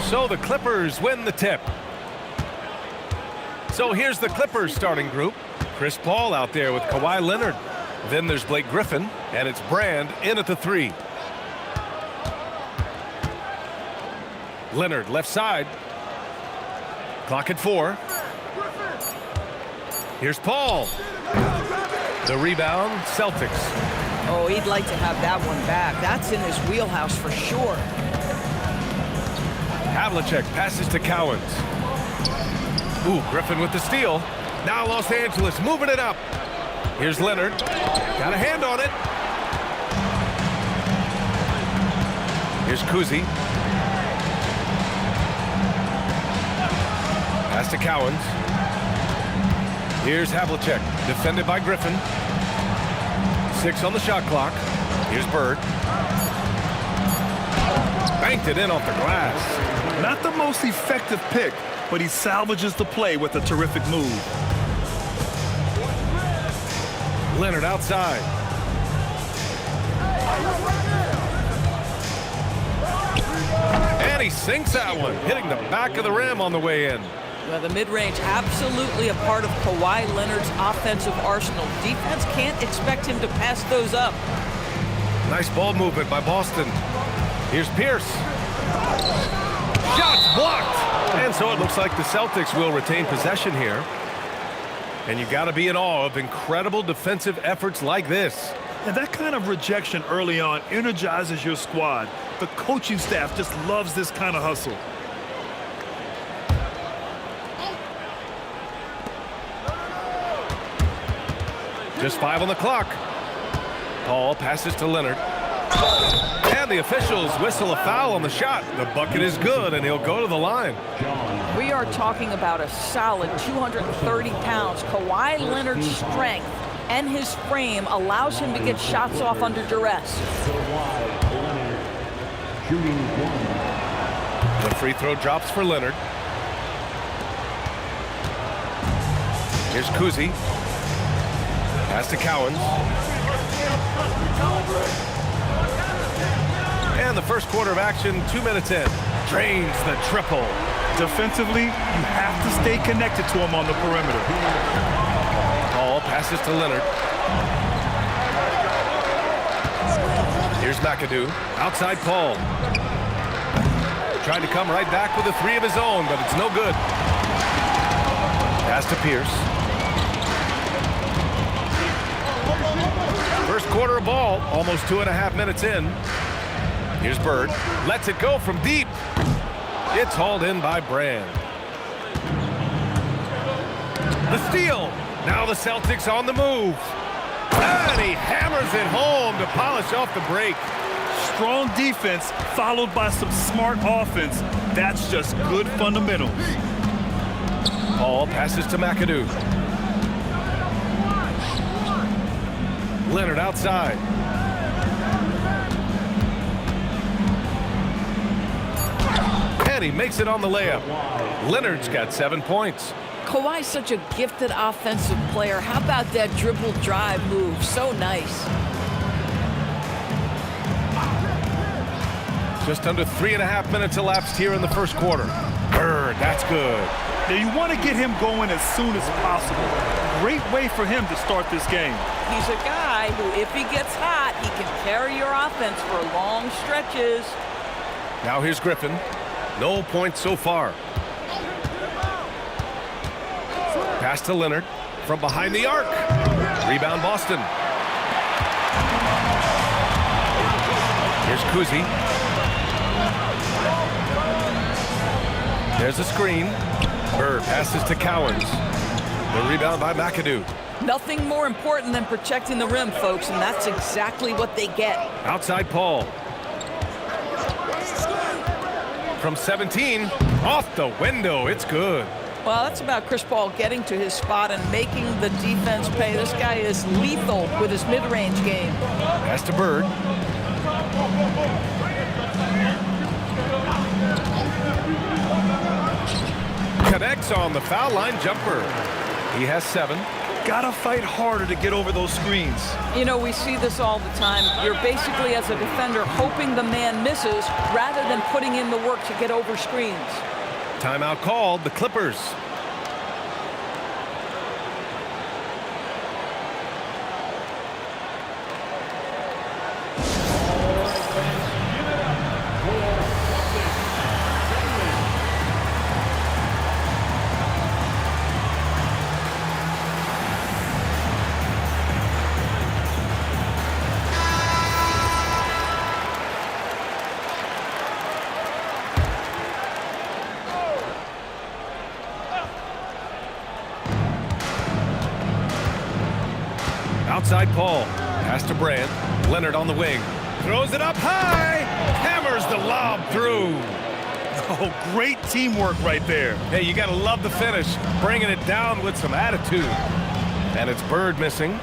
So the Clippers win the tip. So here's the Clippers starting group. Chris Paul out there with Kawhi Leonard. Then there's Blake Griffin, and it's Brand in at the 3. Leonard left side. Clock at 4. Here's Paul. The rebound, Celtics. Oh, he'd like to have that one back. That's in his wheelhouse for sure. Havlicek passes to Cowens. Ooh, Griffin with the steal. Now Los Angeles moving it up. Here's Leonard. Got a hand on it. Here's Kuzi. Pass to Cowens. Here's Havlicek. Defended by Griffin. 6 on the shot clock. Here's Bird. Banked it in off the glass. Not the most effective pick, but he salvages the play with a terrific move. Leonard outside. And he sinks that one, hitting the back of the rim on the way in. Well, the mid-range absolutely a part of Kawhi Leonard's offensive arsenal. Defense can't expect him to pass those up. Nice ball movement by Boston. Here's Pierce. Shots blocked. And so it looks like the Celtics will retain possession here. And you got to be in awe of incredible defensive efforts like this. And that kind of rejection early on energizes your squad. The coaching staff just loves this kind of hustle. Just 5 on the clock. Paul passes to Leonard. And the officials whistle a foul on the shot. The bucket is good, and he'll go to the line. We are talking about a solid 230 pounds. Kawhi Leonard's strength and his frame allows him to get shots off under duress. The free throw drops for Leonard. Here's Kuzi. Pass to Cowens. And the first quarter of action, 2 minutes in. Drains the triple. Defensively, you have to stay connected to him on the perimeter. Paul passes to Leonard. Here's McAdoo. Outside Paul. Trying to come right back with a 3 of his own, but it's no good. Pass to Pierce. First quarter of ball, almost 2.5 minutes in. Here's Bird. Lets it go from deep. It's hauled in by Brand. The steal. Now the Celtics on the move. And he hammers it home to polish off the break. Strong defense followed by some smart offense. That's just good fundamentals. Paul passes to McAdoo. Leonard outside. And he makes it on the layup. Leonard's got 7 points. Kawhi's such a gifted offensive player. How about that dribble drive move? So nice. Just under 3.5 minutes elapsed here in the first quarter. Bird, that's good. Now you want to get him going as soon as possible. Great way for him to start this game. He's a guy who, if he gets hot, he can carry your offense for long stretches. Now here's Griffin. No points so far. Pass to Leonard from behind the arc. Rebound Boston. Here's Kuzi. There's a screen. Bird passes to Cowens. The rebound by McAdoo. Nothing more important than protecting the rim, folks, and that's exactly what they get. Outside Paul. From 17, off the window, it's good. Well, that's about Chris Paul getting to his spot and making the defense pay. This guy is lethal with his mid-range game. Pass to Bird. Connects on the foul line jumper. He has 7. Gotta fight harder to get over those screens. You know, we see this all the time. You're basically, as a defender, hoping the man misses rather than putting in the work to get over screens. Timeout called, the Clippers. Outside Paul. Pass to Brand. Leonard on the wing. Throws it up high. Hammers the lob through. Oh, great teamwork right there. Hey, you got to love the finish. Bringing it down with some attitude. And it's Bird missing.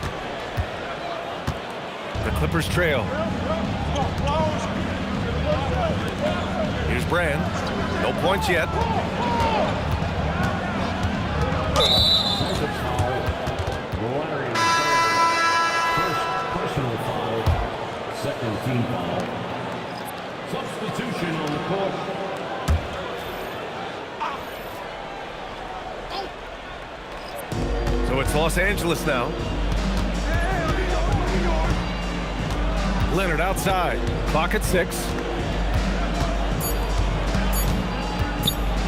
The Clippers trail. Here's Brand. No points yet. Second team foul. Substitution on the court. So it's Los Angeles now. Leonard outside. Clock at 6.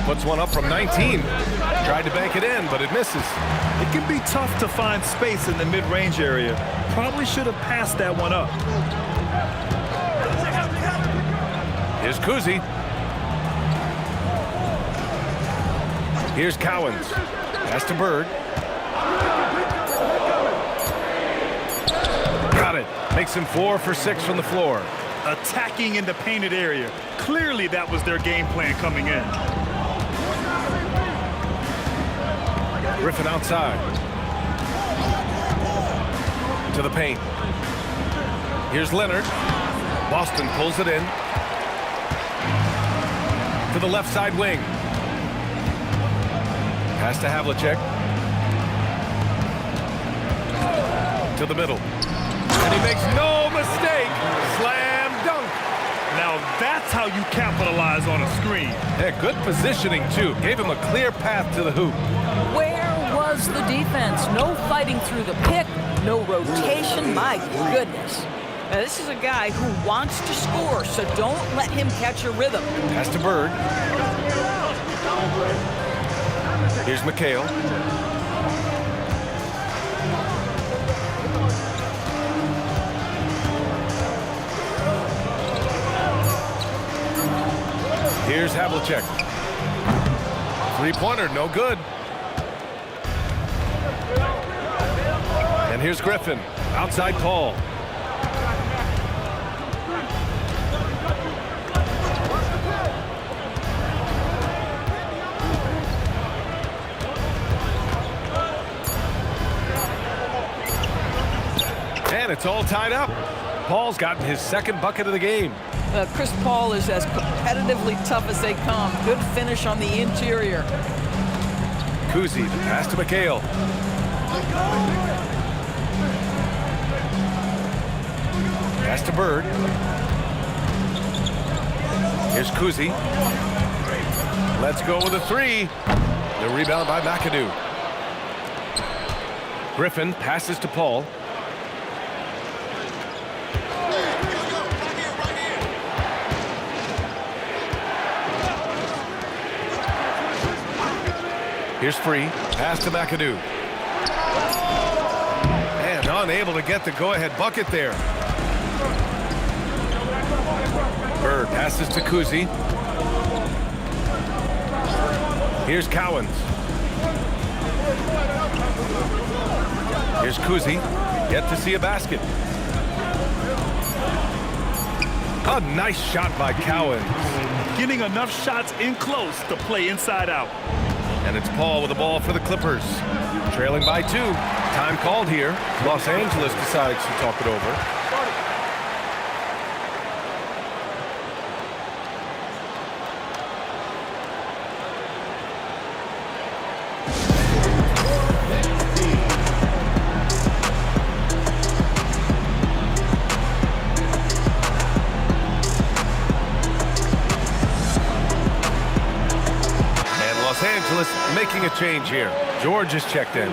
Puts one up from 19. Tried to bank it in, but it misses. It can be tough to find space in the mid-range area. Probably should have passed that one up. Here's Kuzi. Here's Cowens. Pass to Bird. Got it. Makes him 4 for 6 from the floor. Attacking in the painted area. Clearly that was their game plan coming in. Griffin outside. To the paint. Here's Leonard. Boston pulls it in. To the left side wing. Pass to Havlicek. To the middle. And he makes no mistake. Slam dunk. Now that's how you capitalize on a screen. Yeah, good positioning, too. Gave him a clear path to the hoop. Where was the defense? No fighting through the pick, no rotation. My goodness. Now, this is a guy who wants to score, so don't let him catch a rhythm. Pass to Bird. Here's McHale. Here's Havlicek. Three-pointer, no good. And here's Griffin. Outside Paul. And it's all tied up. Paul's gotten his second bucket of the game. Chris Paul is as competitively tough as they come. Good finish on the interior. Kuzi, the pass to McHale. Pass to Bird. Here's Kuzi. Let's go with a 3. The rebound by McAdoo. Griffin passes to Paul. Here's Free. Pass to McAdoo. And unable to get the go-ahead bucket there. Bird passes to Kuzi. Here's Cowens. Here's Kuzi. Yet to see a basket. A nice shot by Cowens. Getting enough shots in close to play inside out. And it's Paul with the ball for the Clippers. Trailing by 2. Time called here. Los Angeles decides to talk it over. a change here. George is checked in.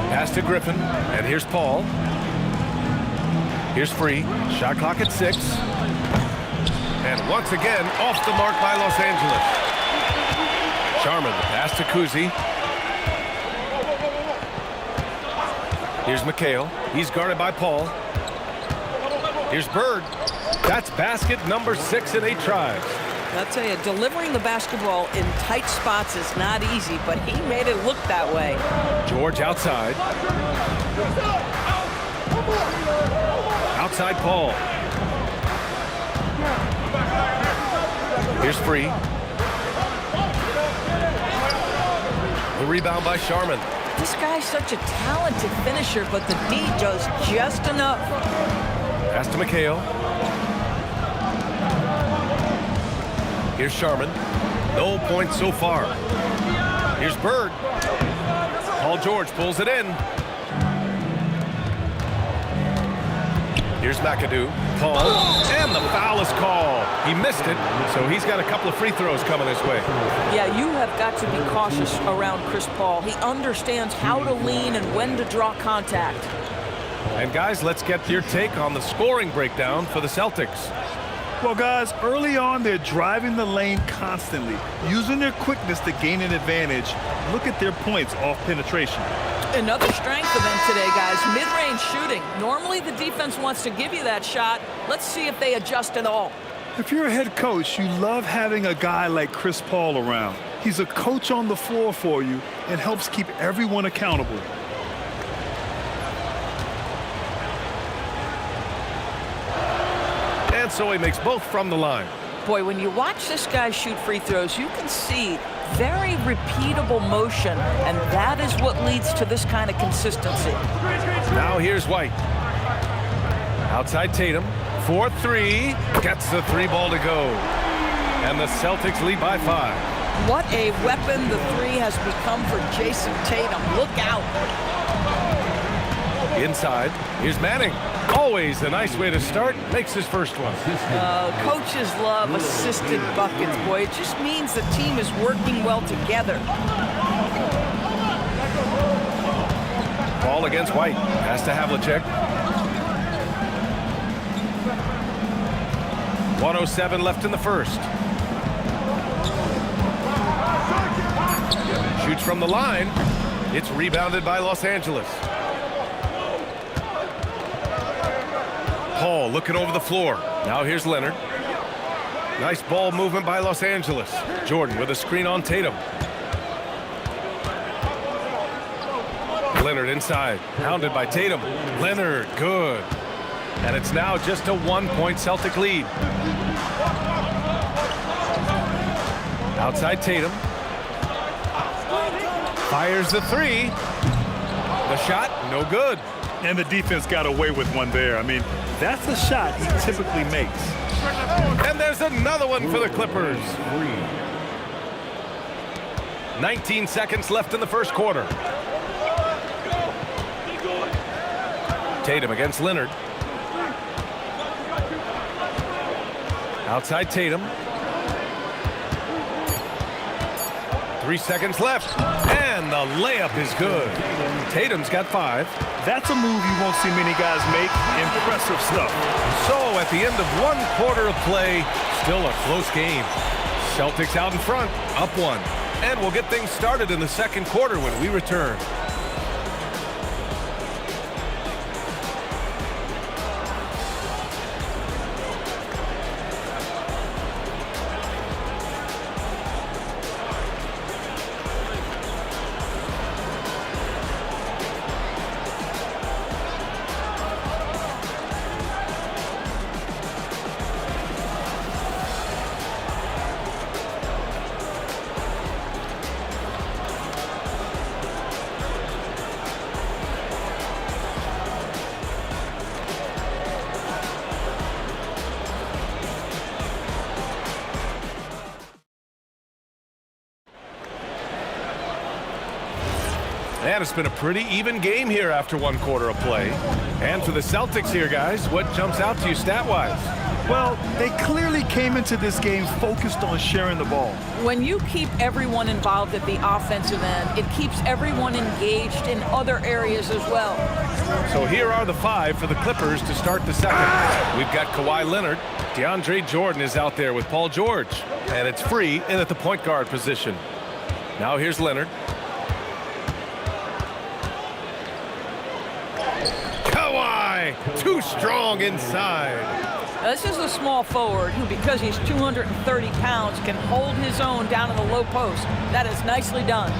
Pass to Griffin, and here's Paul. Here's Free. Shot clock at 6. And once again, off the mark by Los Angeles. Sharman, the pass to Kuzi. Here's McHale. He's guarded by Paul. Here's Bird. That's basket number 6 in 8 tries. I'll tell you, delivering the basketball in tight spots is not easy, but he made it look that way. George outside. Outside Paul. Here's Free. The rebound by Sharman. This guy's such a talented finisher, but the D does just enough. Pass to McHale. Here's Sharman. No points so far. Here's Bird. Paul George pulls it in. Here's McAdoo. Paul. And the foul is called. He missed it, so he's got a couple of free throws coming his way. Yeah, you have got to be cautious around Chris Paul. He understands how to lean and when to draw contact. And guys, let's get your take on the scoring breakdown for the Celtics. Well, guys, early on, they're driving the lane constantly, using their quickness to gain an advantage. Look at their points off penetration. Another strength for them today, guys, mid-range shooting. Normally the defense wants to give you that shot. Let's see if they adjust at all. If you're a head coach, you love having a guy like Chris Paul around. He's a coach on the floor for you and helps keep everyone accountable. And so he makes both from the line. Boy, when you watch this guy shoot free throws, you can see very repeatable motion, and that is what leads to this kind of consistency. Now here's White. Outside Tatum. 4-3. Gets the 3-ball to go. And the Celtics lead by 5. What a weapon the 3 has become for Jason Tatum. Look out. Inside. Here's Manning. Always a nice way to start. Makes his first one. Coaches love assisted buckets, boy. It just means the team is working well together. Ball against White. Pass to Havlicek. 1:07 left in the first. Shoots from the line. It's rebounded by Los Angeles. Paul looking over the floor. Now here's Leonard. Nice ball movement by Los Angeles. Jordan with a screen on Tatum. Leonard inside. Hounded by Tatum. Leonard, good. And it's now just a 1-point Celtic lead. Outside Tatum. Fires the 3. The shot, no good. And the defense got away with one there. I mean, that's a shot he typically makes. And there's another one for the Clippers. 19 seconds left in the first quarter. Tatum against Leonard. Outside Tatum. 3 seconds left. And the layup is good. Tatum's got 5. That's a move you won't see many guys make. Impressive stuff. So at the end of 1 quarter of play, still a close game. Celtics out in front, up 1. And we'll get things started in the second quarter when we return. And it's been a pretty even game here after one quarter of play. And for the Celtics here, guys, what jumps out to you stat-wise? Well, they clearly came into this game focused on sharing the ball. When you keep everyone involved at the offensive end, it keeps everyone engaged in other areas as well. So here are the 5 for the Clippers to start the second. We've got Kawhi Leonard. DeAndre Jordan is out there with Paul George. And it's free in at the point guard position. Now here's Leonard. Kawhi, too strong inside. Now, this is a small forward who, because he's 230 pounds, can hold his own down in the low post. That is nicely done.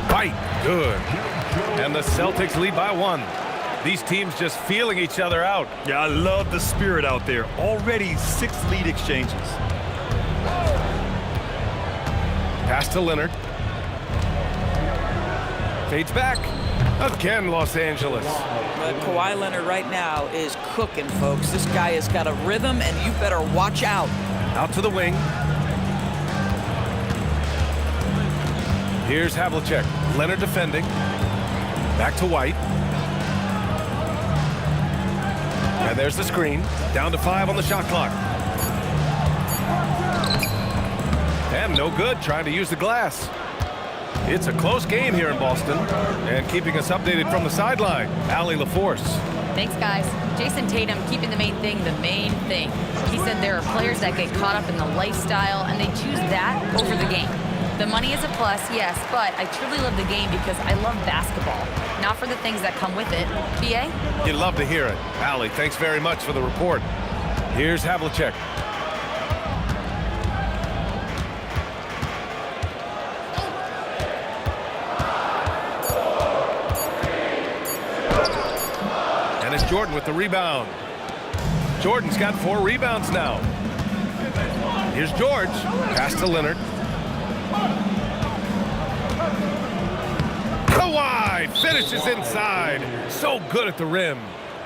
Fight, good. And the Celtics lead by 1. These teams just feeling each other out. Yeah, I love the spirit out there. Already 6 lead exchanges. Pass to Leonard. Fades back. Again, Los Angeles. But Kawhi Leonard right now is cooking, folks. This guy has got a rhythm, and you better watch out. Out to the wing. Here's Havlicek. Leonard defending. Back to White. And there's the screen. Down to 5 on the shot clock. And no good, trying to use the glass. It's a close game here in Boston. And keeping us updated from the sideline, Allie LaForce. Thanks, guys. Jason Tatum keeping the main thing the main thing. He said there are players that get caught up in the lifestyle, and they choose that over the game. The money is a plus, yes, but I truly love the game because I love basketball, not for the things that come with it. B.A.? You'd love to hear it. Allie, thanks very much for the report. Here's Havlicek. And it's Jordan with the rebound. Jordan's got 4 rebounds now. Here's George. Pass to Leonard. Kawhi finishes inside. So good at the rim.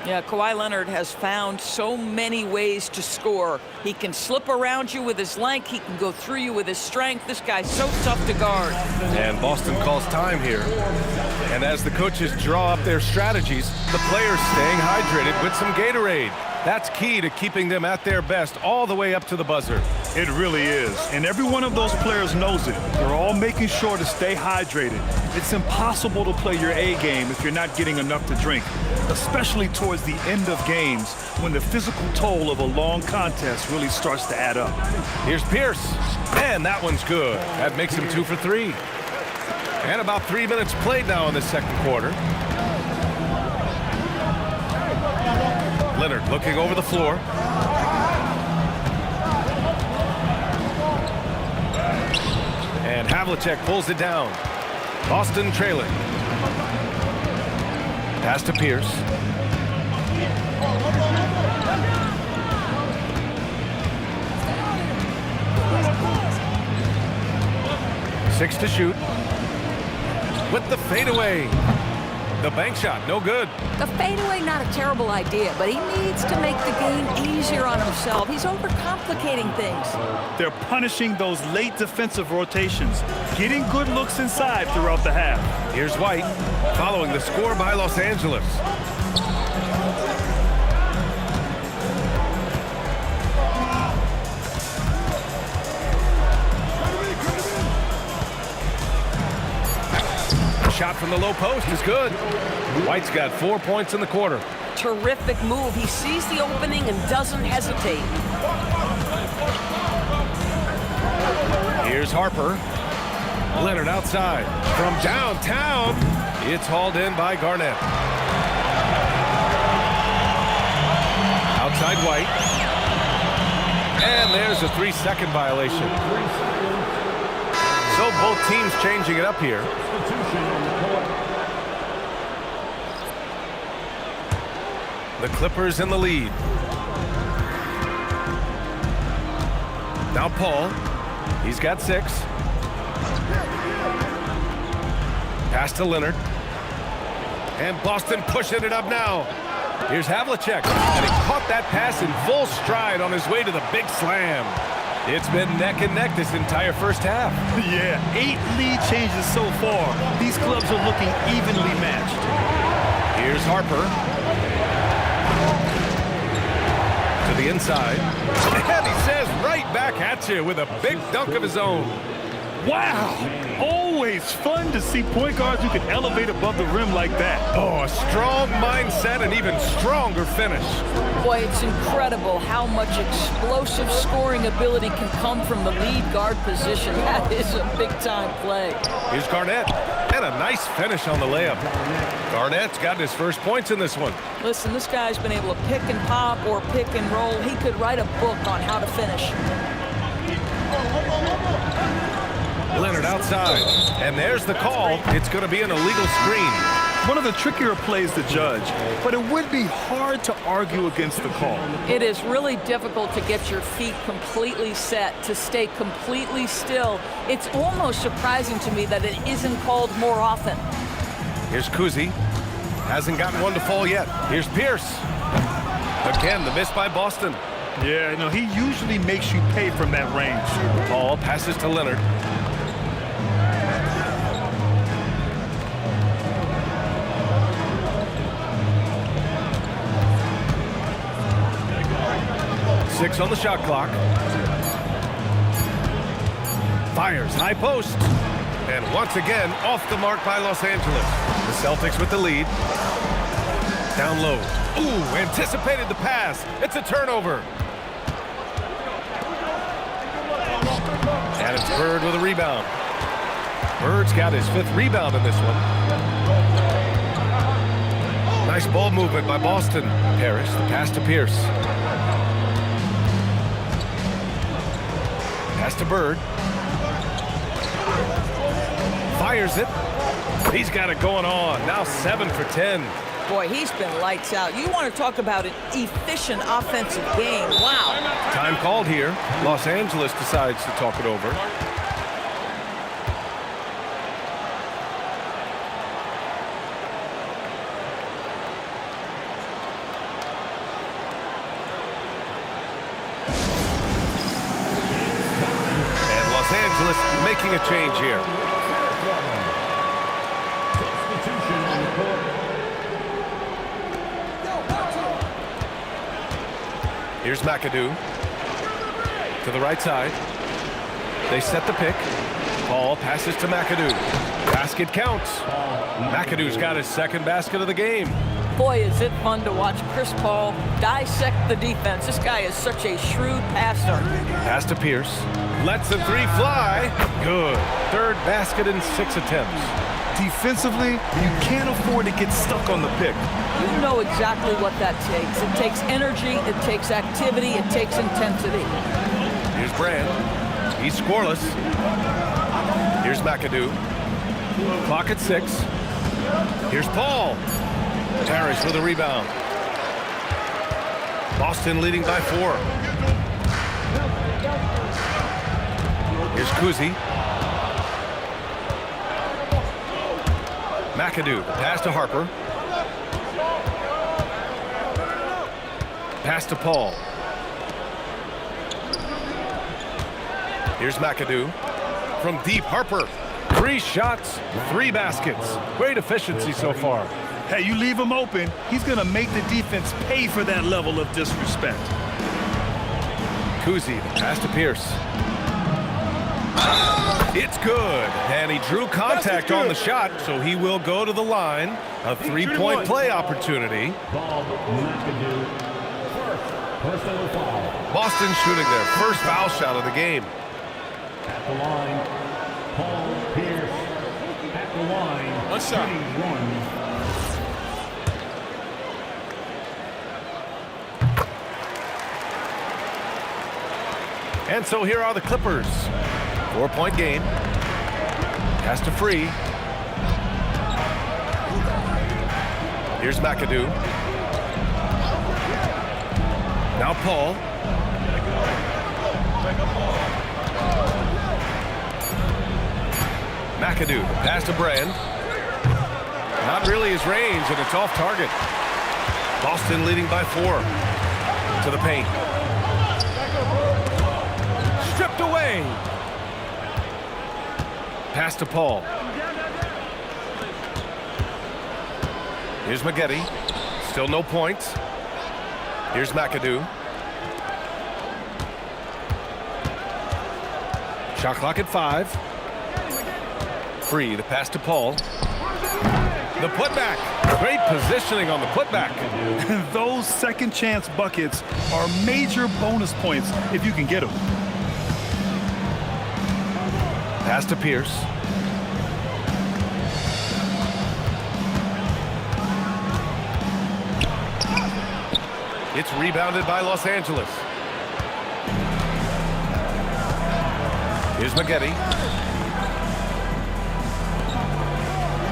Yeah, Kawhi Leonard has found so many ways to score. He can slip around you with his length. He can go through you with his strength. This guy's so tough to guard. And Boston calls time here. And as the coaches draw up their strategies, the players staying hydrated with some Gatorade. That's key to keeping them at their best all the way up to the buzzer. It really is. And every one of those players knows it. They're all making sure to stay hydrated. It's impossible to play your A game if you're not getting enough to drink, especially towards the end of games when the physical toll of a long contest really starts to add up. Here's Pierce. And that one's good. That makes him 2 for 3. And about 3 minutes played now in the second quarter. Leonard looking over the floor. And Havlicek pulls it down. Boston trailing. Pass to Pierce. Six to shoot. With the fadeaway. The bank shot, no good. The fadeaway, not a terrible idea, but he needs to make the game easier on himself. He's overcomplicating things. They're punishing those late defensive rotations, getting good looks inside throughout the half. Here's White, following the score by Los Angeles. Shot from the low post is good. White's got 4 points in the quarter. Terrific move. He sees the opening and doesn't hesitate. Here's Harper. Leonard outside. From downtown, it's hauled in by Garnett. Outside White. And there's a 3-second violation. So both teams changing it up here. The Clippers in the lead. Now Paul. He's got 6. Pass to Leonard. And Boston pushing it up now. Here's Havlicek. And he caught that pass in full stride on his way to the big slam. It's been neck and neck this entire first half. Yeah, 8 lead changes so far. These clubs are looking evenly matched. Here's Harper. To the inside. And he says right back at you with a big dunk of his own. Wow! Always fun to see point guards who can elevate above the rim like that. Oh, a strong mindset and even stronger finish. Boy, it's incredible how much explosive scoring ability can come from the lead guard position. That is a big-time play. Here's Garnett, and a nice finish on the layup. Garnett's gotten his first points in this one. Listen, this guy's been able to pick and pop or pick and roll. He could write a book on how to finish. Leonard outside, and there's the call. It's going to be an illegal screen. One of the trickier plays to judge, but it would be hard to argue against the call. It is really difficult to get your feet completely set, to stay completely still. It's almost surprising to me that it isn't called more often. Here's Kuzi. Hasn't gotten one to fall yet. Here's Pierce. Again, the miss by Boston. Yeah, no, he usually makes you pay from that range. Paul passes to Leonard. Six on the shot clock. Fires, high post. And once again, off the mark by Los Angeles. The Celtics with the lead. Down low. Ooh, anticipated the pass. It's a turnover. And it's Bird with a rebound. Bird's got his 5th rebound in this one. Nice ball movement by Boston. Parrish, the pass to Pierce. Pass to Bird. Fires it. He's got it going on. Now 7 for 10. Boy, he's been lights out. You want to talk about an efficient offensive game. Wow. Time called here. Los Angeles decides to talk it over. And Los Angeles making a change here. Here's McAdoo to the right side. They set the pick. Paul passes to McAdoo. Basket counts. McAdoo's got his 2nd basket of the game. Boy, is it fun to watch Chris Paul dissect the defense. This guy is such a shrewd passer. Pass to Pierce. Lets the 3 fly. Good. 3rd basket in 6 attempts. Defensively, you can't afford to get stuck on the pick. You know exactly what that takes. It takes energy, it takes activity, it takes intensity. Here's Brand. He's scoreless. Here's McAdoo. Clock at 6. Here's Paul. Parrish with a rebound. Boston leading by 4. Here's Kuzi. McAdoo, pass to Harper. Pass to Paul. Here's McAdoo. From deep, Harper. 3 shots, 3 baskets. Great efficiency so far. Hey, you leave him open, he's going to make the defense pay for that level of disrespect. Kuzi, the pass to Pierce. It's good, and he drew contact on the shot, so he will go to the line. A 3-point play opportunity. Boston shooting their first foul shot of the game. At the line, Paul Pierce. At the line, One shot. 21. And so here are the Clippers. 4-point game. Pass to Free. Here's McAdoo. Now Paul. McAdoo, pass to Brand. Not really his range, and it's off target. Boston leading by 4 to the paint. stripped away. Pass to Paul. Here's McGetty. Still no points. Here's McAdoo. Shot clock at 5. Free. The pass to Paul. The putback. Great positioning on the putback. Those second chance buckets are major bonus points if you can get them. Pass to Pierce. It's rebounded by Los Angeles. Here's McGetty.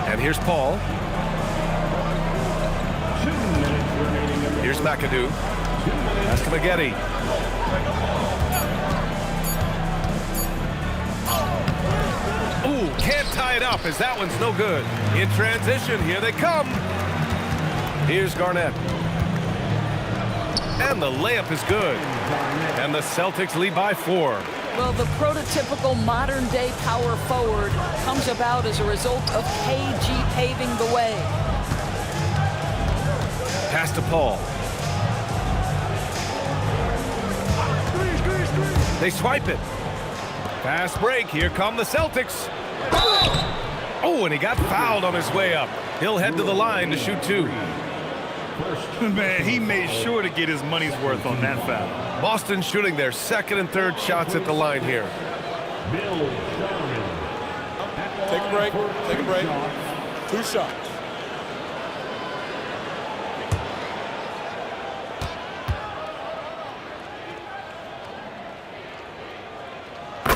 And here's Paul. 2 minutes remaining. Here's McAdoo. Pass to McGetty. Ooh, can't tie it up as that one's no good. In transition, here they come. Here's Garnett. And the layup is good. And the Celtics lead by 4. Well, the prototypical modern-day power forward comes about as a result of KG paving the way. Pass to Paul. They swipe it. Fast break. Here come the Celtics. Oh, and he got fouled on his way up. He'll head to the line to shoot 2. Man, he made sure to get his money's worth on that foul. Boston shooting their second and third shots at the line here. Bill Sherman. Take a break. Take a break. 2 shots.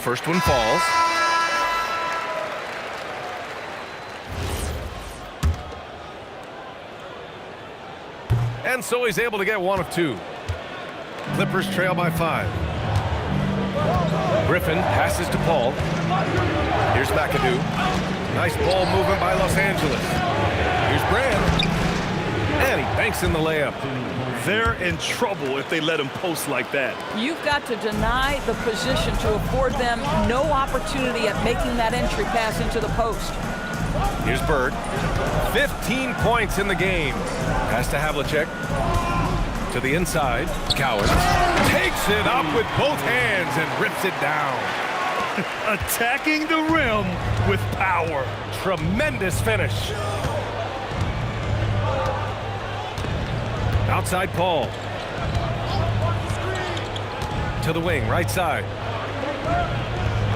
First one falls. And so he's able to get 1 of 2. Clippers trail by 5. Griffin passes to Paul. Here's McAdoo. Nice ball movement by Los Angeles. Here's Brand. And he banks in the layup. They're in trouble if they let him post like that. You've got to deny the position to afford them no opportunity at making that entry pass into the post. Here's Bird. 15 points in the game. Pass to Havlicek. To the inside. Cowens takes it up with both hands and rips it down. Attacking the rim with power. Tremendous finish. Outside Paul. To the wing, right side.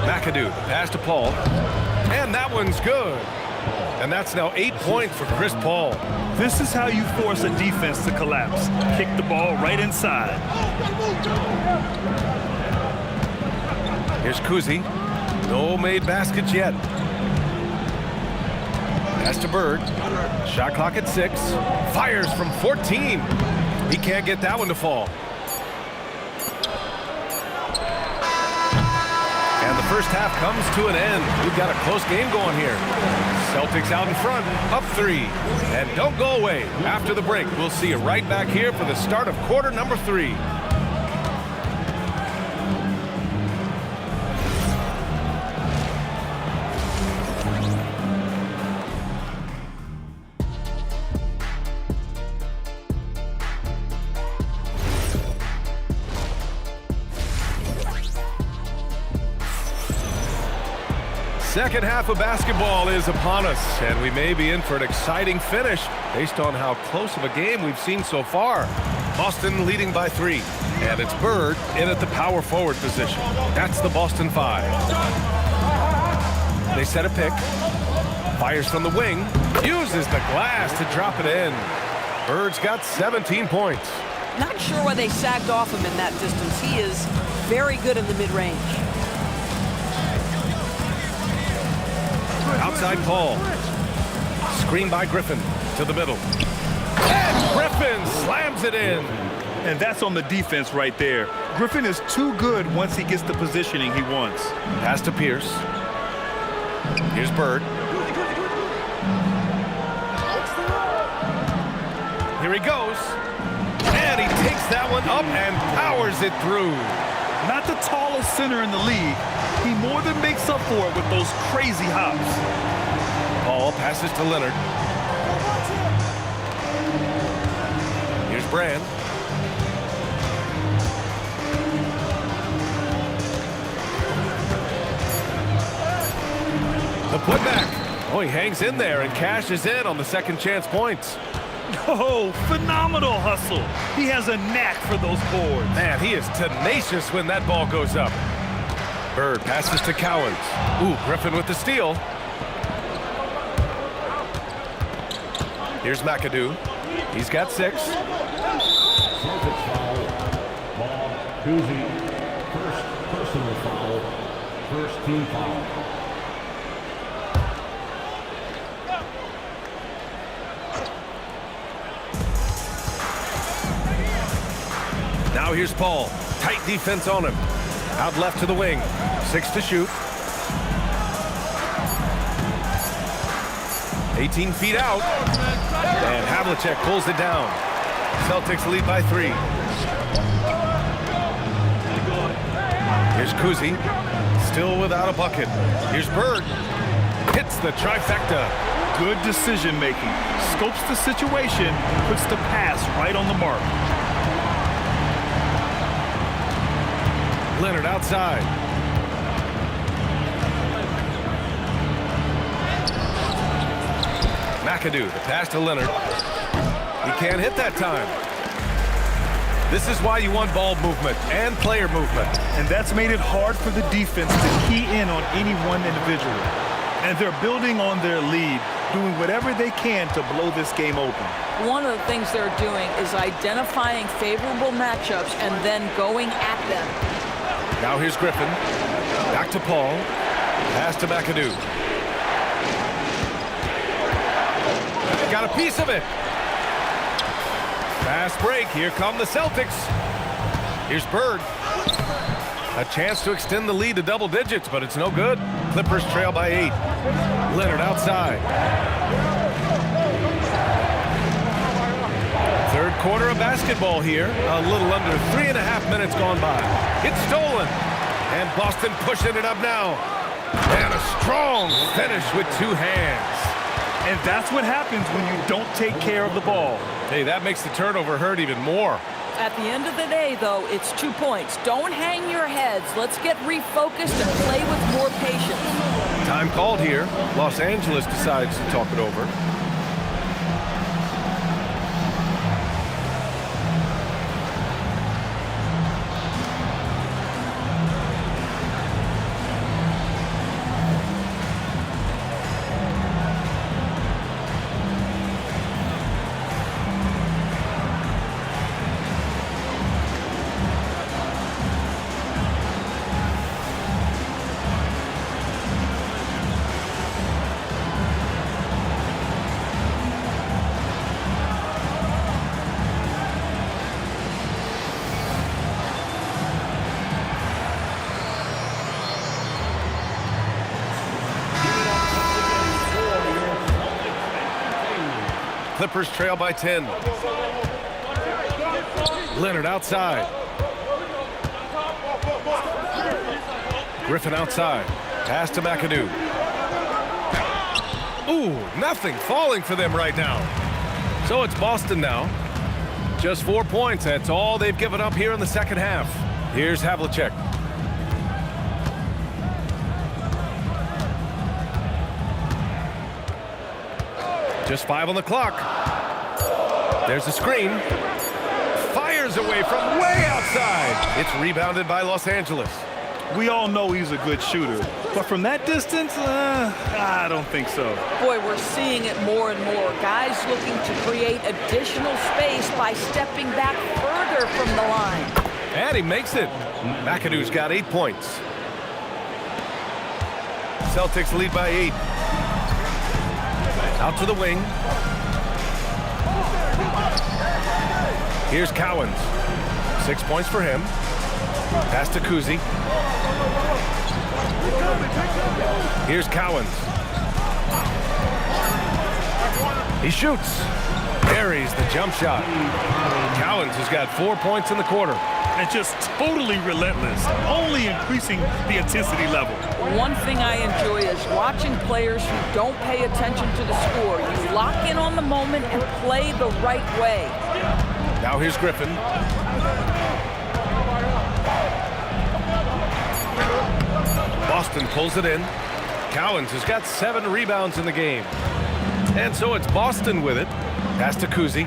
McAdoo, pass to Paul. And that one's good. And that's now 8 points for Chris Paul. This is how you force a defense to collapse. Kick the ball right inside. Here's Kuzi. No made baskets yet. Pass to Bird. Shot clock at 6. Fires from 14. He can't get that one to fall. And the first half comes to an end. We've got a close game going here. Celtics out in front, up 3. And don't go away. After the break, we'll see you right back here for the start of quarter number 3. Second half of basketball is upon us, and we may be in for an exciting finish based on how close of a game we've seen so far. Boston leading by 3, and it's Bird in at the power forward position. That's the Boston 5. They set a pick. Fires from the wing. Uses the glass to drop it in. Bird's got 17 points. Not sure why they sagged off him in that distance. He is very good in the mid-range. Outside Paul. Screen by Griffin to the middle. And Griffin slams it in. And that's on the defense right there. Griffin is too good once he gets the positioning he wants. Pass to Pierce. Here's Bird. Here he goes. And he takes that one up and powers it through. Not the tallest center in the league, he more than makes up for it with those crazy hops. Paul passes to Leonard. Here's Brand. The putback. Oh, he hangs in there and cashes in on the second chance points. Oh, phenomenal hustle. He has a knack for those boards. Man, he is tenacious when that ball goes up. Bird passes to Cowens. Ooh, Griffin with the steal. Here's McAdoo. He's got 6. Celtics foul. Ball, Kuzi. First personal foul. First team foul. Now here's Paul. Tight defense on him. Out left to the wing. 6 to shoot. 18 feet out. And Havlicek pulls it down. Celtics lead by 3. Here's Kuzi. Still without a bucket. Here's Bird. Hits the trifecta. Good decision making. Scopes the situation, puts the pass right on the mark. Leonard outside. McAdoo, the pass to Leonard. He can't hit that time. This is why you want ball movement and player movement. And that's made it hard for the defense to key in on any one individual. And they're building on their lead, doing whatever they can to blow this game open. One of the things they're doing is identifying favorable matchups and then going at them. Now here's Griffin. Back to Paul. Pass to McAdoo. Got a piece of it. Fast break. Here come the Celtics. Here's Bird. A chance to extend the lead to double digits, but it's no good. Clippers trail by 8. Leonard outside. Third quarter of basketball here. A little under 3.5 minutes gone by. It's stolen. And Boston pushing it up now. And a strong finish with 2 hands. And that's what happens when you don't take care of the ball. Hey, that makes the turnover hurt even more. At the end of the day, though, it's 2 points. Don't hang your heads. Let's get refocused and play with more patience. Time called here. Los Angeles decides to talk it over. Clippers trail by 10. Leonard outside. Griffin outside. Pass to McAdoo. Ooh, nothing falling for them right now. So it's Boston now. Just 4 points. That's all they've given up here in the second half. Here's Havlicek. Just 5 on the clock. There's a screen. Fires away from way outside. It's rebounded by Los Angeles. We all know he's a good shooter, but from that distance, I don't think so. Boy, we're seeing it more and more. Guys looking to create additional space by stepping back further from the line. And he makes it. McAdoo's got 8 points. Celtics lead by 8. Out to the wing. Here's Cowens. 6 points for him. Pass to Kuzi. Here's Cowens. He shoots. Buries the jump shot. Cowens has got 4 points in the quarter. And just totally relentless, only increasing the intensity level. One thing I enjoy is watching players who don't pay attention to the score. You lock in on the moment and play the right way. Now here's Griffin. Boston pulls it in. Cowens has got 7 rebounds in the game. And so it's Boston with it. Pass to Kuzi.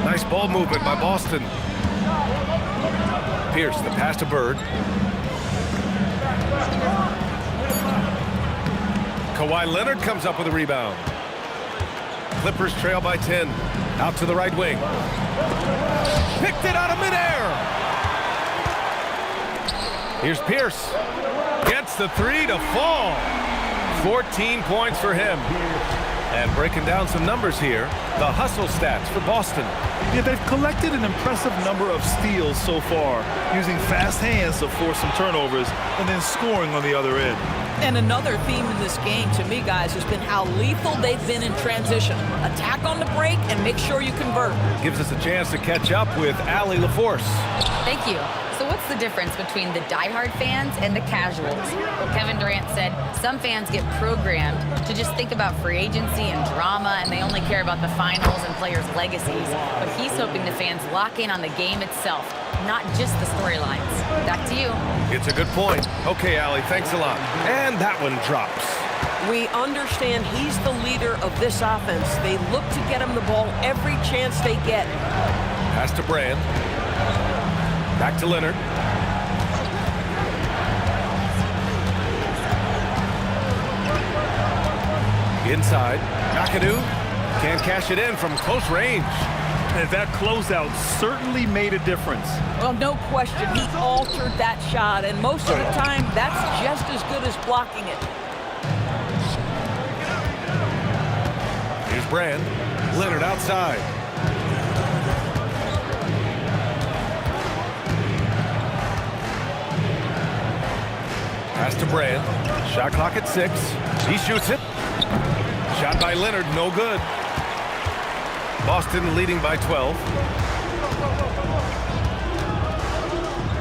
Nice ball movement by Boston. Pierce, the pass to Bird. Kawhi Leonard comes up with a rebound. Clippers trail by 10. Out to the right wing. Picked it out of midair. Here's Pierce. Gets the 3 to fall. 14 points for him. And breaking down some numbers here, the hustle stats for Boston. Yeah, they've collected an impressive number of steals so far, using fast hands to force some turnovers and then scoring on the other end. And another theme in this game to me, guys, has been how lethal they've been in transition. Attack on the break and make sure you convert. Gives us a chance to catch up with Allie LaForce. Thank you. So what's the difference between the diehard fans and the casuals? Kevin Durant said some fans get programmed to just think about free agency and drama, and they only care about the finals and players' legacies. But he's hoping the fans lock in on the game itself, not just the storylines. Back to you. It's a good point. Okay, Allie, thanks a lot. And that one drops. We understand he's the leader of this offense. They look to get him the ball every chance they get. Pass to Brand. Back to Leonard. Inside. McAdoo can't cash it in from close range. And that closeout certainly made a difference. Well, no question, he altered that shot, and most of the time, that's just as good as blocking it. Here's Brand. Leonard outside. Pass to Brand. Shot clock at 6. He shoots it. Shot by Leonard, no good. Boston leading by 12.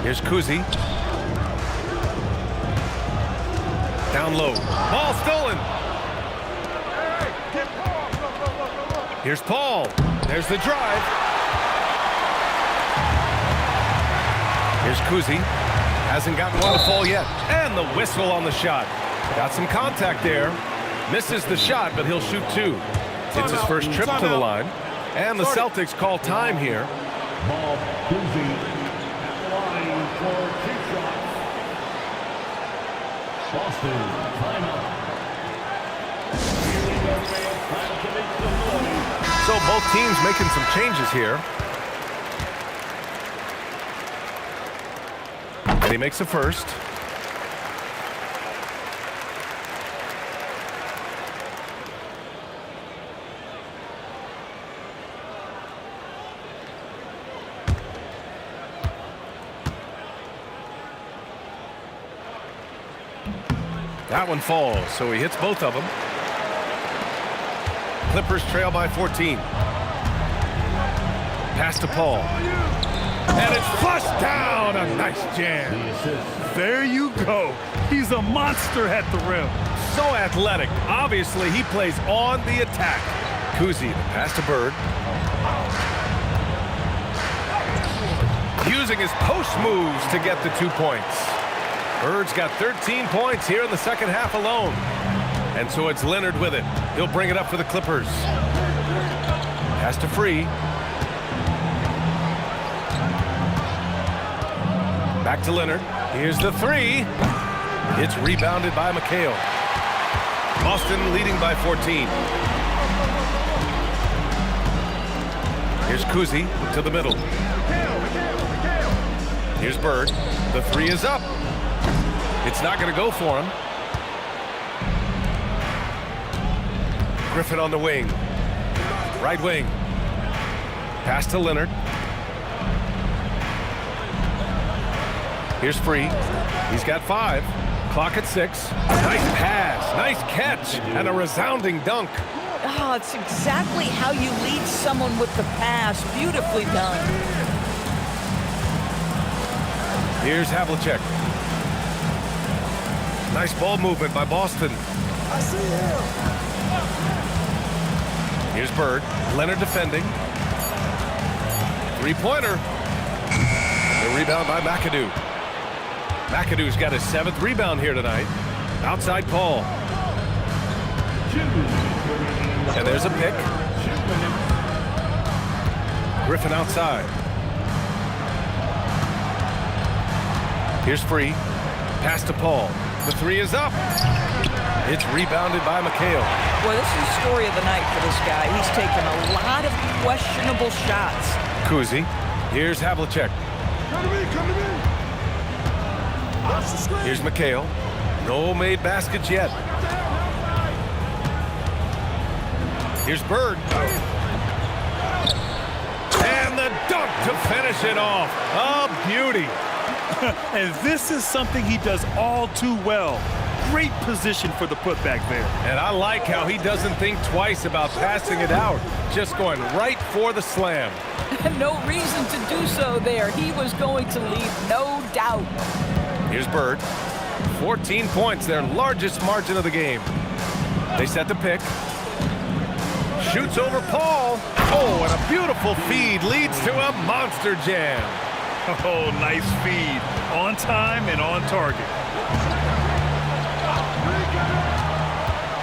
Here's Kuzi. Down low. Ball stolen. Here's Paul. There's the drive. Here's Kuzi. Hasn't gotten one to fall yet. And the whistle on the shot. Got some contact there. Misses the shot, but he'll shoot 2. It's his first trip to the line. And the Celtics call time here. Ball Kuzi at the line for 2 shots. Boston, timeout. So both teams making some changes here. And he makes the first. That one falls, so he hits both of them. Clippers trail by 14. Pass to Paul. And it's flushed down. A nice jam. There you go. He's a monster at the rim. So athletic. Obviously, he plays on the attack. Kuzi, pass to Bird. Using his post moves to get the 2 points. Bird's got 13 points here in the second half alone. And so it's Leonard with it. He'll bring it up for the Clippers. Pass to Free. Back to Leonard. Here's the 3. It's rebounded by McHale. Boston leading by 14. Here's Kuzi to the middle. Here's Bird. The 3 is up. It's not going to go for him. Griffin on the wing. Right wing. Pass to Leonard. Here's Free. He's got 5. Clock at 6. Nice pass. Nice catch. And a resounding dunk. Oh, it's exactly how you lead someone with the pass. Beautifully done. Here's Havlicek. Nice ball movement by Boston. I see him. Here's Bird. Leonard defending. Three-pointer. The rebound by McAdoo. McAdoo's got his 7th rebound here tonight. Outside Paul. And there's a pick. Griffin outside. Here's Free. Pass to Paul. The 3 is up. It's rebounded by McHale. Boy, this is the story of the night for this guy. He's taken a lot of questionable shots. Kuzi. Here's Havlicek. Come to me, come to me. Watch the screen. Here's McHale. No made baskets yet. Here's Bird. And the dunk to finish it off. A beauty. And this is something he does all too well. Great position for the putback there. And I like how he doesn't think twice about passing it out. Just going right for the slam. No reason to do so there. He was going to leave, no doubt. Here's Bird. 14 points, their largest margin of the game. They set the pick. Shoots over Paul. Oh, and a beautiful feed leads to a monster jam. Oh, nice feed. On time and on target.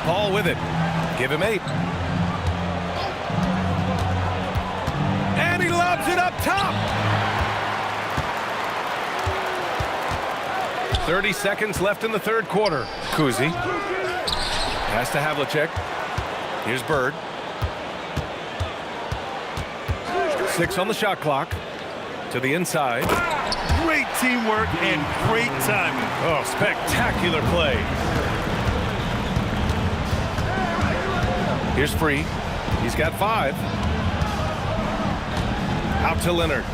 Paul with it. Give him 8. And he lobs it up top. 30 seconds left in the 3rd quarter. Kuzi. Pass to Havlicek. Here's Bird. 6 on the shot clock. To the inside. Great teamwork and great timing. Oh, spectacular play. Here's Free. He's got 5. Out to Leonard.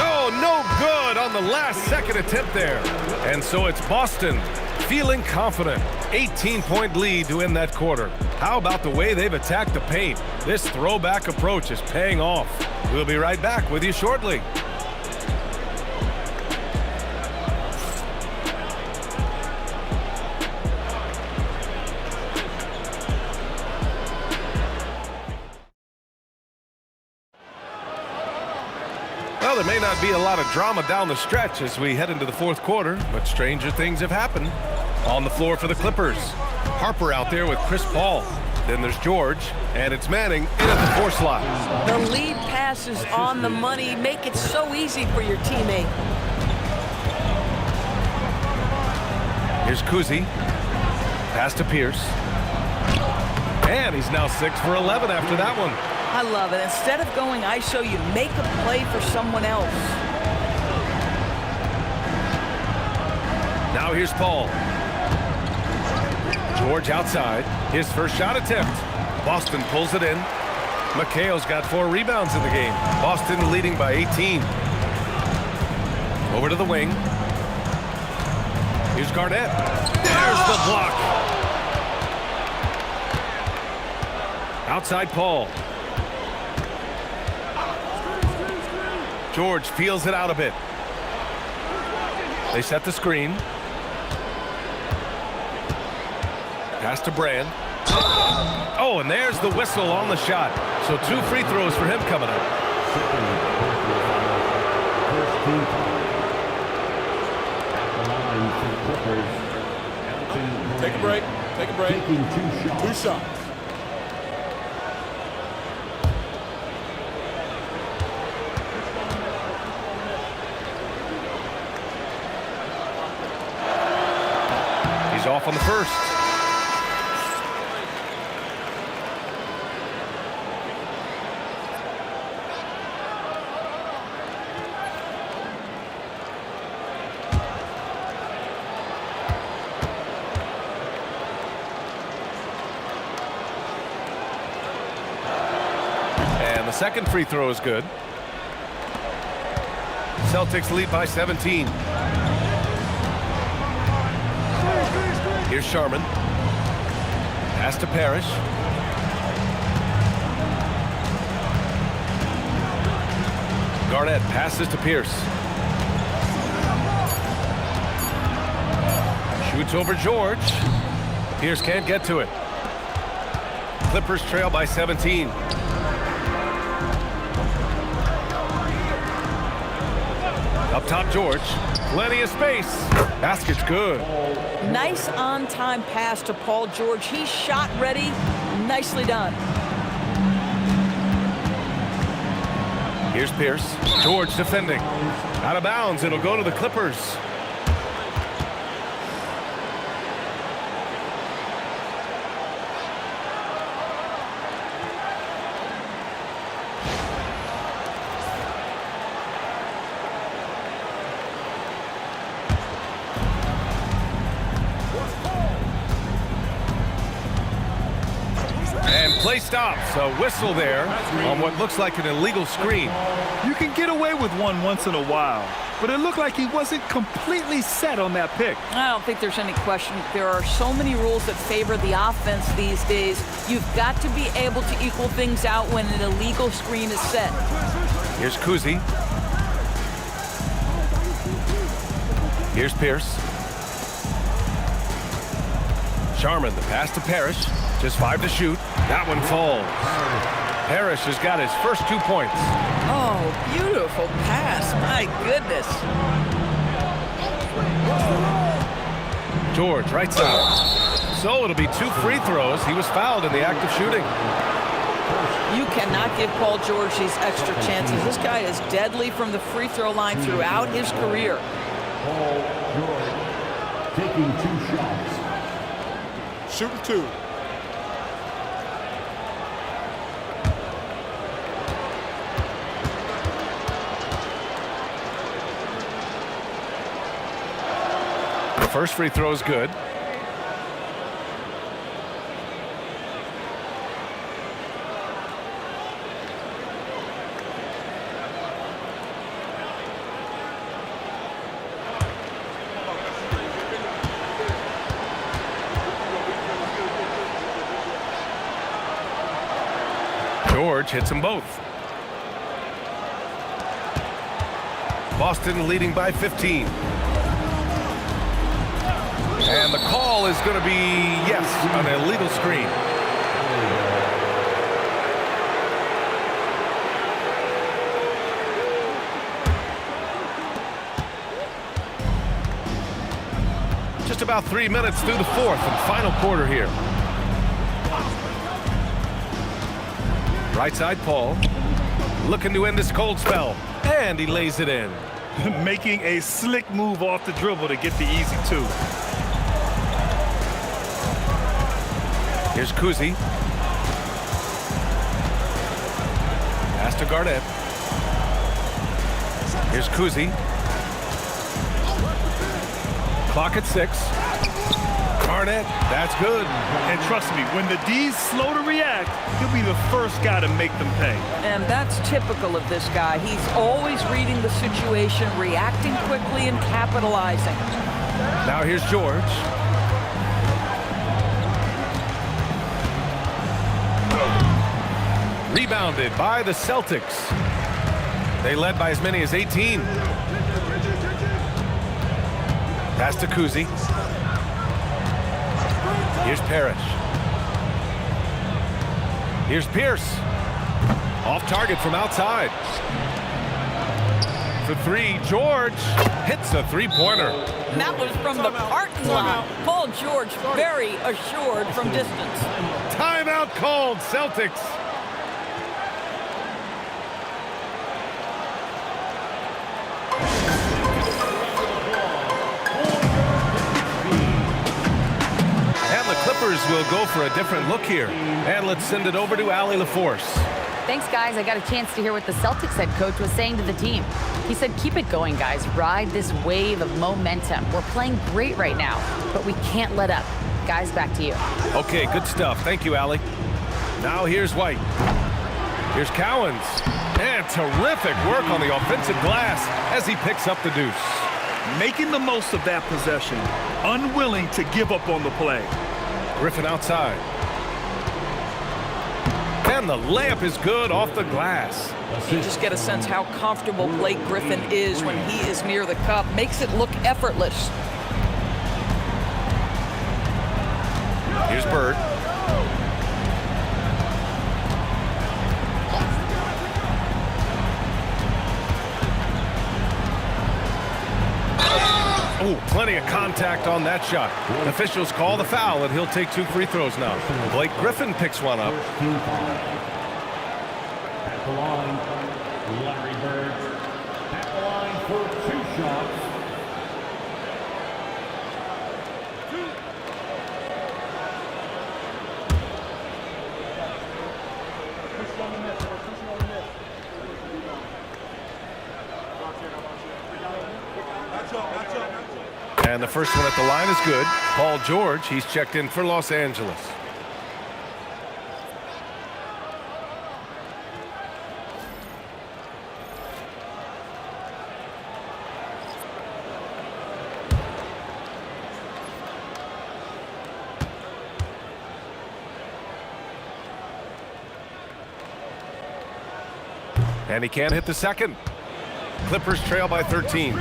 Oh, no good on the last second attempt there. And so it's Boston feeling confident. 18-point lead to end that quarter. How about the way they've attacked the paint? This throwback approach is paying off. We'll be right back with you shortly. Well, there may not be a lot of drama down the stretch as we head into the 4th quarter, but stranger things have happened. On the floor for the Clippers. Harper out there with Chris Paul. Then there's George, and it's Manning in at the 4 slot. The lead pass is on the money. Make it so easy for your teammate. Here's Kuzi. Pass to Pierce. And he's now 6 for 11 after that one. I love it. Instead of going ISO, you make a play for someone else. Now here's Paul. George outside. His first shot attempt. Boston pulls it in. McHale's got 4 rebounds in the game. Boston leading by 18. Over to the wing. Here's Garnett. There's the block. Outside Paul. George feels it out a bit. They set the screen. Pass to Brand. Oh, and there's the whistle on the shot. So 2 free throws for him coming up. Take a break. Take a break. 2 shots. He's off on the first. And the second free throw is good. Celtics lead by 17. Here's Sharman. Pass to Parrish. Garnett passes to Pierce. Shoots over George. Pierce can't get to it. Clippers trail by 17. Up top, George. Plenty of space. Basket's good. Nice on-time pass to Paul George. He's shot ready. Nicely done. Here's Pierce. George defending. Out of bounds. It'll go to the Clippers. And play stops. A whistle there on what looks like an illegal screen. You can get away with one once in a while, but it looked like he wasn't completely set on that pick. I don't think there's any question. There are so many rules that favor the offense these days. You've got to be able to equal things out when an illegal screen is set. Here's Kuzi. Here's Pierce. Sharman, the pass to Parrish. Just 5 to shoot. That one falls. Parrish has got his first 2 points. Oh, beautiful pass. My goodness. George, right side. So it'll be 2 free throws. He was fouled in the act of shooting. You cannot give Paul George these extra chances. This guy is deadly from the free throw line throughout his career. Paul George taking 2 shots. Shooting 2. The first free throw is good. George hits them both. Boston leading by 15. And the call is going to be, yes, an illegal screen. Just about 3 minutes through the fourth and final quarter here. Right side, Paul. Looking to end this cold spell. And he lays it in. Making a slick move off the dribble to get the easy 2. Here's Kuzi. Pass to Garnett. Here's Kuzi. Clock at 6. Garnett, that's good. And trust me, when the D's slow to react, he'll be the first guy to make them pay. And that's typical of this guy. He's always reading the situation, reacting quickly, and capitalizing. Now here's George. Rebounded by the Celtics. They led by as many as 18. Pass to Kuzi. Here's Parrish. Here's Pierce. Off target from outside. For 3, George hits a 3-pointer. And that was from the parking lot. Paul George very assured from distance. Timeout called, Celtics. Clippers will go for a different look here. And let's send it over to Allie LaForce. Thanks, guys. I got a chance to hear what the Celtics head coach was saying to the team. He said, keep it going, guys. Ride this wave of momentum. We're playing great right now, but we can't let up. Guys, back to you. Okay, good stuff. Thank you, Allie. Now here's White. Here's Cowens. And terrific work on the offensive glass as he picks up the deuce. making the most of that possession, unwilling to give up on the play. Griffin outside. And the layup is good off the glass. You just get a sense how comfortable Blake Griffin is when he is near the cup. Makes it look effortless. Here's Bird. Oh, plenty of contact on that shot. Officials call the foul, and he'll take 2 free throws now. Blake Griffin picks one up. At the line, Larry Bird. At the line for 2 shots. And the first one at the line is good. Paul George, he's checked in for Los Angeles. And he can't hit the second. Clippers trail by 13.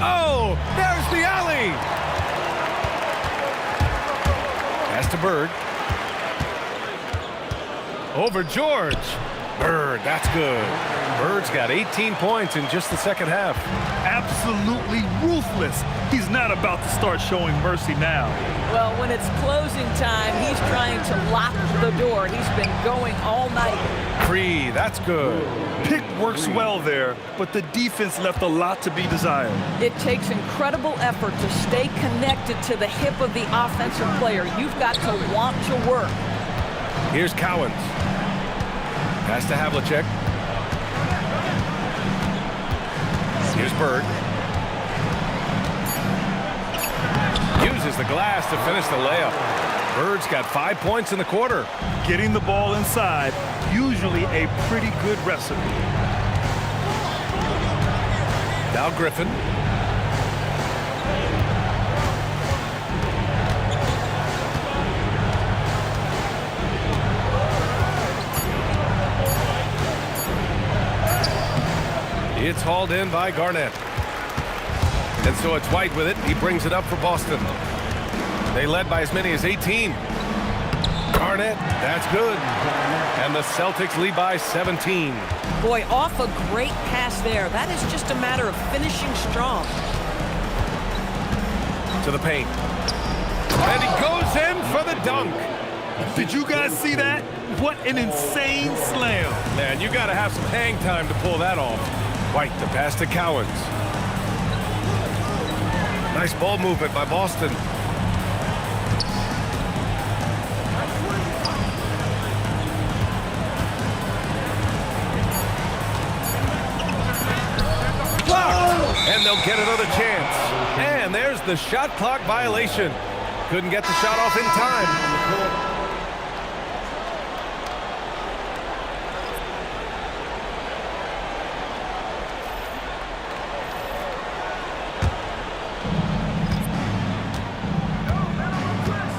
Oh, there's the alley. Pass to Bird. Over George. Bird, that's good. Bird's got 18 points in just the second half. Absolutely ruthless. He's not about to start showing mercy now. Well, when it's closing time, he's trying to lock the door. He's been going all night. Free, that's good. Pick works well there, but the defense left a lot to be desired. It takes incredible effort to stay connected to the hip of the offensive player. You've got to want to work. Here's Cowens. Pass to Havlicek. Here's Bird. Uses the glass to finish the layup. Bird's got 5 points in the quarter. Getting the ball inside, usually a pretty good recipe. Now Griffin. It's hauled in by Garnett. And so it's White with it. He brings it up for Boston. They led by as many as 18. Garnett, that's good. And the Celtics lead by 17. Boy, off a great pass there. That is just a matter of finishing strong. To the paint. And he goes in for the dunk. Did you guys see that? What an insane slam. Man, you got to have some hang time to pull that off. White, the pass to Cowens. Nice ball movement by Boston. And they'll get another chance. And there's the shot clock violation. Couldn't get the shot off in time.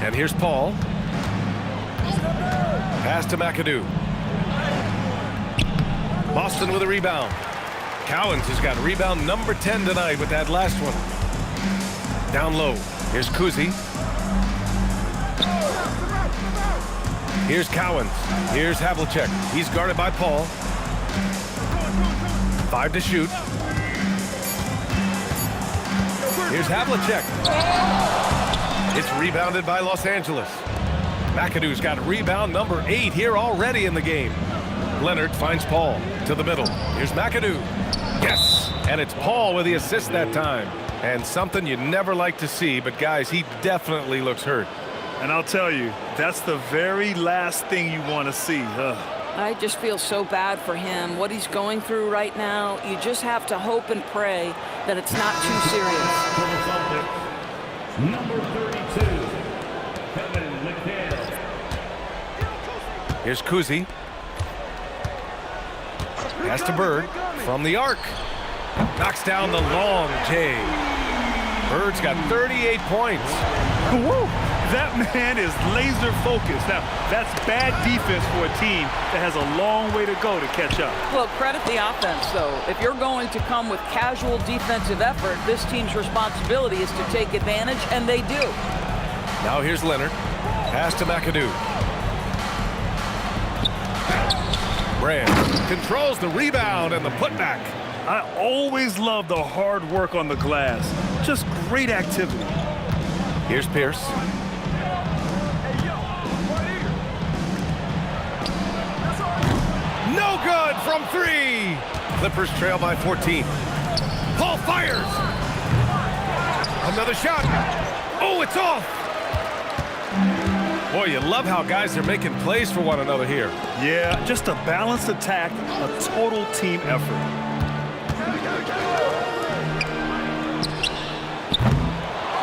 And here's Paul. Pass to McAdoo. Boston with a rebound. Cowens has got rebound number 10 tonight with that last one. Down low. Here's Kuzi. Here's Cowens. Here's Havlicek. He's guarded by Paul. 5 to shoot. Here's Havlicek. It's rebounded by Los Angeles. McAdoo's got rebound number 8 here already in the game. Leonard finds Paul to the middle. Here's McAdoo. Yes, and it's Paul with the assist that time. And something you never like to see, but guys, he definitely looks hurt. And I'll tell you, that's the very last thing you want to see. I just feel so bad for him. What he's going through right now, you just have to hope and pray that it's not too serious. For the Celtics, number 32, Kevin McHale. Here's Kuzi. Pass to Bird from the arc. Knocks down the long J. Bird's got 38 points. Woo! That man is laser focused. Now, that's bad defense for a team that has a long way to go to catch up. Well, credit the offense, though. If you're going to come with casual defensive effort, this team's responsibility is to take advantage, and they do. Now here's Leonard. Pass to McAdoo. Brand controls the rebound and the putback. I always love the hard work on the glass. Just great activity. Here's Pierce. No good from 3. Clippers trail by 14. Paul fires. Another shot. Oh, it's off. Boy, you love how guys are making plays for one another here. Yeah, just a balanced attack, a total team effort.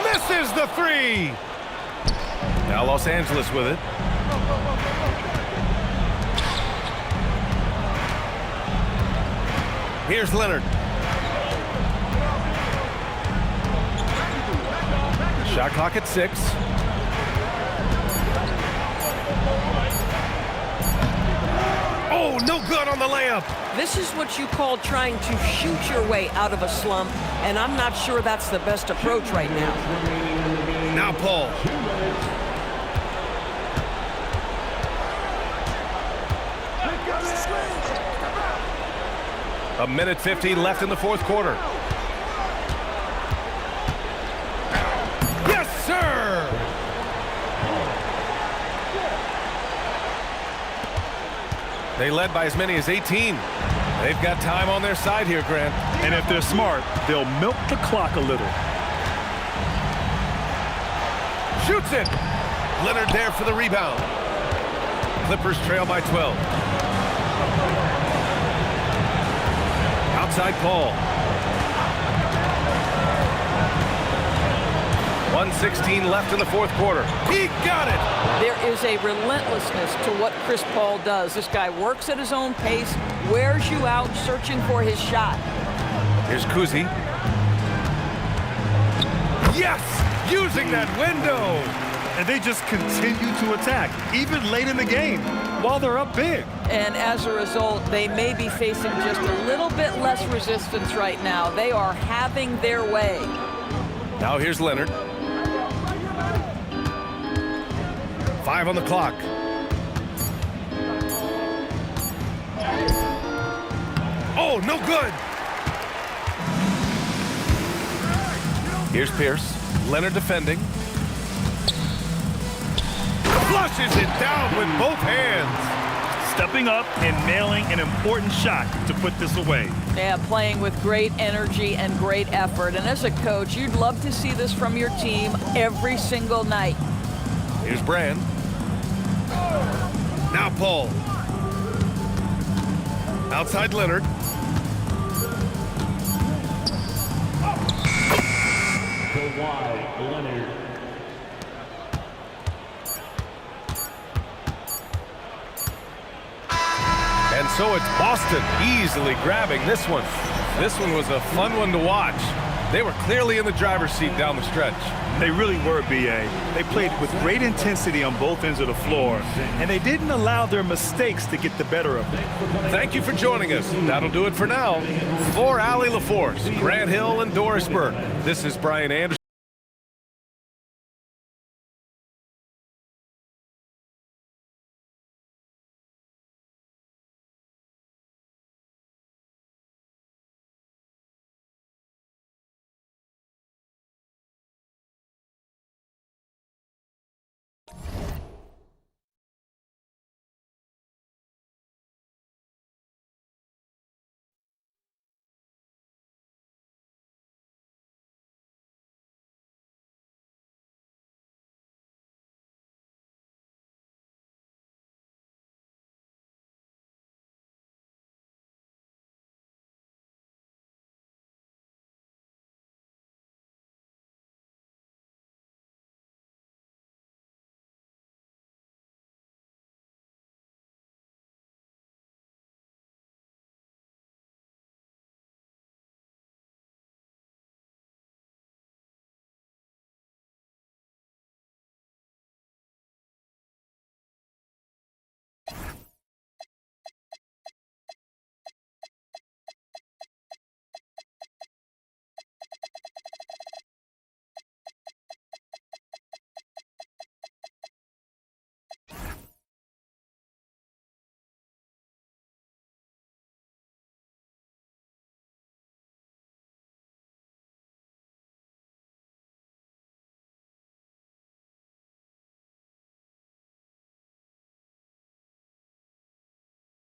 Misses the 3. Now Los Angeles with it. Here's Leonard. Shot clock at 6. Oh, no good on the layup. This is what you call trying to shoot your way out of a slump, and I'm not sure that's the best approach right now. Now Paul. A minute 50 left in the fourth quarter. Yes, sir! They led by as many as 18. They've got time on their side here, Grant. And if they're smart, they'll milk the clock a little. Shoots it! Leonard there for the rebound. Clippers trail by 12. Outside Paul. 1:16 left in the fourth quarter. He got it! There is a relentlessness to what Chris Paul does. This guy works at his own pace, wears you out searching for his shot. Here's Kuzi. Yes! Using that window! And they just continue to attack, even late in the game, while they're up big. And as a result, they may be facing just a little bit less resistance right now. They are having their way. Now here's Leonard. 5 on the clock. Oh, no good! Here's Pierce. Leonard defending. Flushes it down with both hands. Stepping up and nailing an important shot to put this away. Yeah, playing with great energy and great effort. And as a coach, you'd love to see this from your team every single night. Here's Brand. Now Paul. Outside Leonard. Go wide, Leonard. And so it's Boston easily grabbing this one. This one was a fun one to watch. They were clearly in the driver's seat down the stretch. They really were, B.A. They played with great intensity on both ends of the floor, and they didn't allow their mistakes to get the better of them. Thank you for joining us. That'll do it for now. For Allie LaForce, Grant Hill, and Doris Burke, this is Brian Anderson.